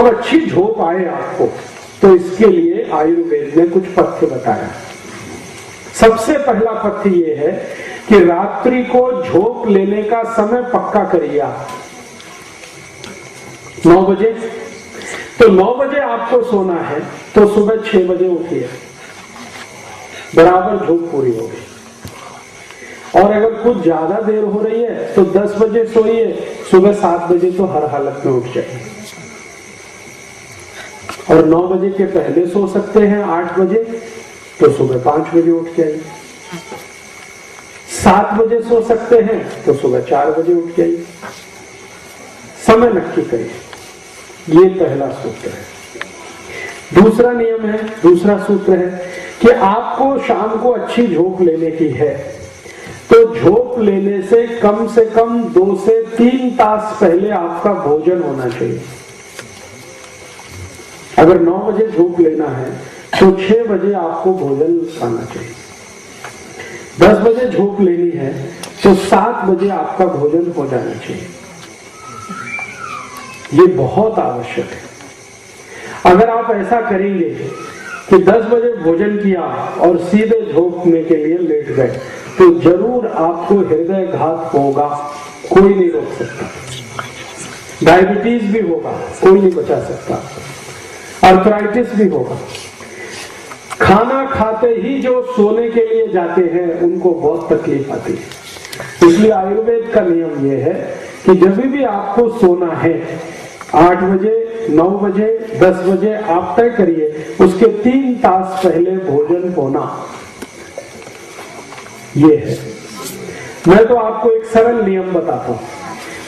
अब अच्छी झोप आए आपको, तो इसके लिए आयुर्वेद ने कुछ पथ्य बताया। सबसे पहला पथ्य ये है कि रात्रि को झोप लेने का समय पक्का करिए आप 9 बजे। तो 9 बजे आपको सोना है तो सुबह 6 बजे उठिए, बराबर झोप पूरी होगी। और अगर कुछ ज्यादा देर हो रही है तो 10 बजे सोइए, सुबह 7 बजे तो हर हालत में उठ जाइए। और 9 बजे के पहले सो सकते हैं 8 बजे, तो सुबह 5 बजे उठ जाइए। 7 बजे सो सकते हैं तो सुबह 4 बजे उठ जाइए। समय नक्की करिए, ये पहला सूत्र है। दूसरा नियम है, दूसरा सूत्र है कि आपको शाम को अच्छी झोप लेने की है, तो झोप लेने से कम 2 से 3 तास पहले आपका भोजन होना चाहिए। अगर 9 बजे झोप लेना है तो 6 बजे आपको भोजन खाना चाहिए। 10 बजे झोप लेनी है तो 7 बजे आपका भोजन हो जाना चाहिए। ये बहुत आवश्यक है। अगर आप ऐसा करेंगे कि 10 बजे भोजन किया और सीधे झोपने के लिए लेट गए, तो जरूर आपको हृदय घात होगा, कोई नहीं रोक सकता। डायबिटीज भी होगा, कोई नहीं बचा सकता। आर्थराइटिस भी होगा। खाना खाते ही जो सोने के लिए जाते हैं उनको बहुत तकलीफ आती है। इसलिए आयुर्वेद का नियम यह है कि जब भी आपको सोना है 8 बजे, 9 बजे, 10 बजे आप तय करिए, उसके 3 तास पहले भोजन होना, ये है। मैं तो आपको एक सरल नियम बताता हूं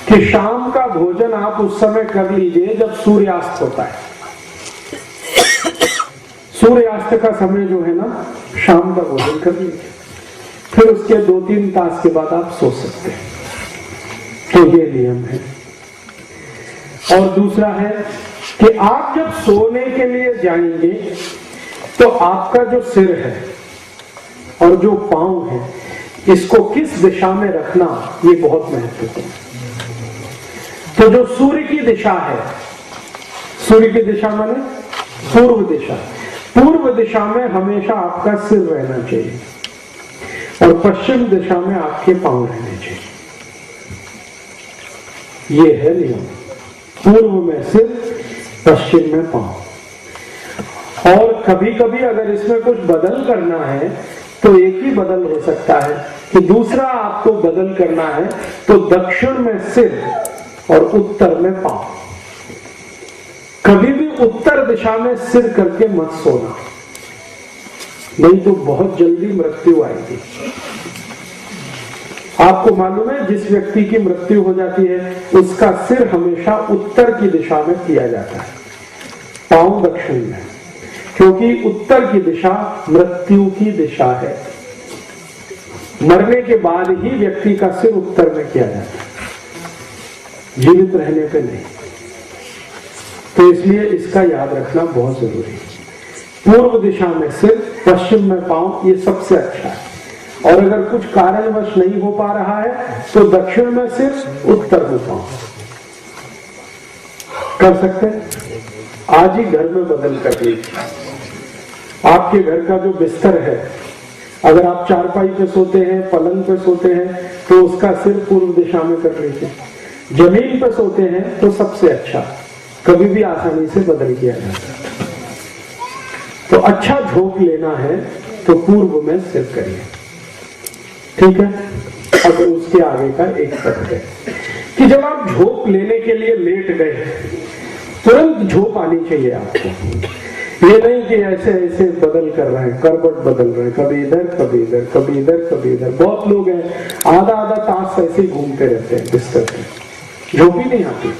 कि शाम का भोजन आप उस समय कर लीजिए जब सूर्यास्त होता है। सूर्यास्त का समय जो है ना, शाम का भोजन कर लीजिए, फिर उसके 2-3 तास के बाद आप सो सकते हैं। तो ये नियम है। और दूसरा है कि आप जब सोने के लिए जाएंगे तो आपका जो सिर है और जो पांव है, इसको किस दिशा में रखना, ये बहुत महत्वपूर्ण है। तो जो सूर्य की दिशा है, सूर्य की दिशा माने पूर्व दिशा, पूर्व दिशा में हमेशा आपका सिर रहना चाहिए और पश्चिम दिशा में आपके पांव रहने चाहिए। ये है नियम। पूर्व में सिर, पश्चिम में पांव। और कभी कभी अगर इसमें कुछ बदल करना है तो एक ही बदल हो सकता है कि दूसरा आपको बदल करना है तो दक्षिण में सिर और उत्तर में पांव। कभी भी उत्तर दिशा में सिर करके मत सोना, नहीं तो बहुत जल्दी मृत्यु आएगी। आपको मालूम है, जिस व्यक्ति की मृत्यु हो जाती है उसका सिर हमेशा उत्तर की दिशा में किया जाता है, पांव दक्षिण में, क्योंकि उत्तर की दिशा मृत्यु की दिशा है। मरने के बाद ही व्यक्ति का सिर उत्तर में किया जाता है, जीवित रहने पे नहीं। तो इसलिए इसका याद रखना बहुत जरूरी है। पूर्व दिशा में सिर, पश्चिम में पांव, ये सबसे अच्छा है। और अगर कुछ कारणवश नहीं हो पा रहा है तो दक्षिण में सिर, उत्तर में पांव कर सकते हैं। आज ही घर में बदल कर लीजिए। आपके घर का जो बिस्तर है, अगर आप चारपाई पे सोते हैं, पलंग पे सोते हैं, तो उसका सिर पूर्व दिशा में कर लीजिए। जमीन पे सोते हैं तो सबसे अच्छा, कभी भी आसानी से बदल किया जाता है। तो अच्छा झोंक लेना है तो पूर्व में सिर करिए, ठीक है। अगर उसके आगे का एक तथ्य है कि जब आप झोंक लेने के लिए लेट गए, तुरंत झोंक आनी चाहिए आपको। ये नहीं कि ऐसे ऐसे बदल कर रहे हैं, करवट बदल रहे हैं, कभी इधर कभी इधर, कभी इधर कभी इधर। बहुत लोग हैं आधा आधा तास ऐसे ही घूमते रहते हैं बिस्तर पे, झोंक ही नहीं आती।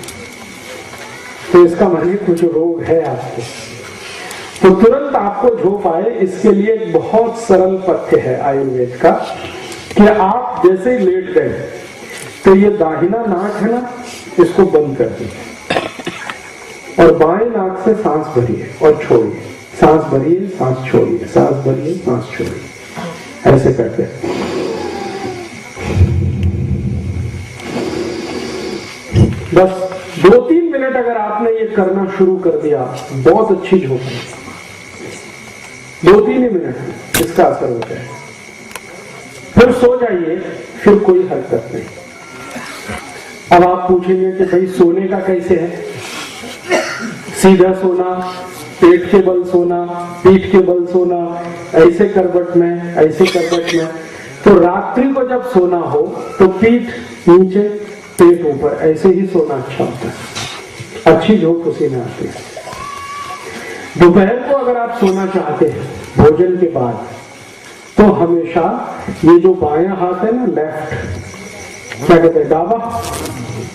तो इसका माने कुछ रोग है आपको। तो तुरंत आपको झोंक आए, इसके लिए एक बहुत सरल पथ्य है आयुर्वेद का कि आप जैसे ही लेट गए तो ये दाहिना नाक है ना, इसको बंद कर दीजिए और बाएं नाक से सांस भरिए और छोड़िए, सांस भरिए, सांस छोड़िए, सांस भरिए, सांस छोड़िए, ऐसे करके। बस 2-3 मिनट अगर आपने ये करना शुरू कर दिया, बहुत अच्छी झोंक है। 2-3 ही मिनट इसका असर होता है। फिर सो जाइए, फिर कोई हरकत नहीं। अब आप पूछेंगे कि भाई सोने का कैसे है? सीधा सोना, पेट के बल सोना, पीठ के बल सोना, ऐसे करवट में, ऐसे करवट में। तो रात्रि को जब सोना हो तो पीठ नीचे, पेट ऊपर, ऐसे ही सोना अच्छा होता है। अच्छी झोंक उसी में आती है। दोपहर को अगर आप सोना चाहते हैं भोजन के बाद, तो हमेशा ये जो बायां हाथ है ना, लेफ्ट, क्या कहते हैं, डावा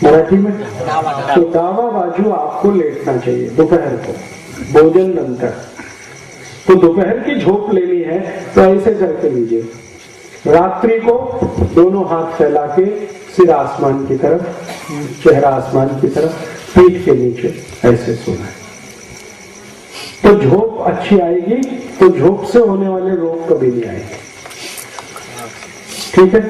मराठी में, तो डावा बाजू आपको लेटना चाहिए दोपहर को, भोजन नंतर। तो दोपहर की झोंक लेनी है तो ऐसे करके लीजिए। रात्रि को दोनों हाथ फैला के सिर आसमान की तरफ, चेहरा आसमान की तरफ, पीठ के नीचे ऐसे सोना है। तो झोंक अच्छी आएगी, तो झोंक से होने वाले रोग कभी नहीं आएंगे। ठीक है।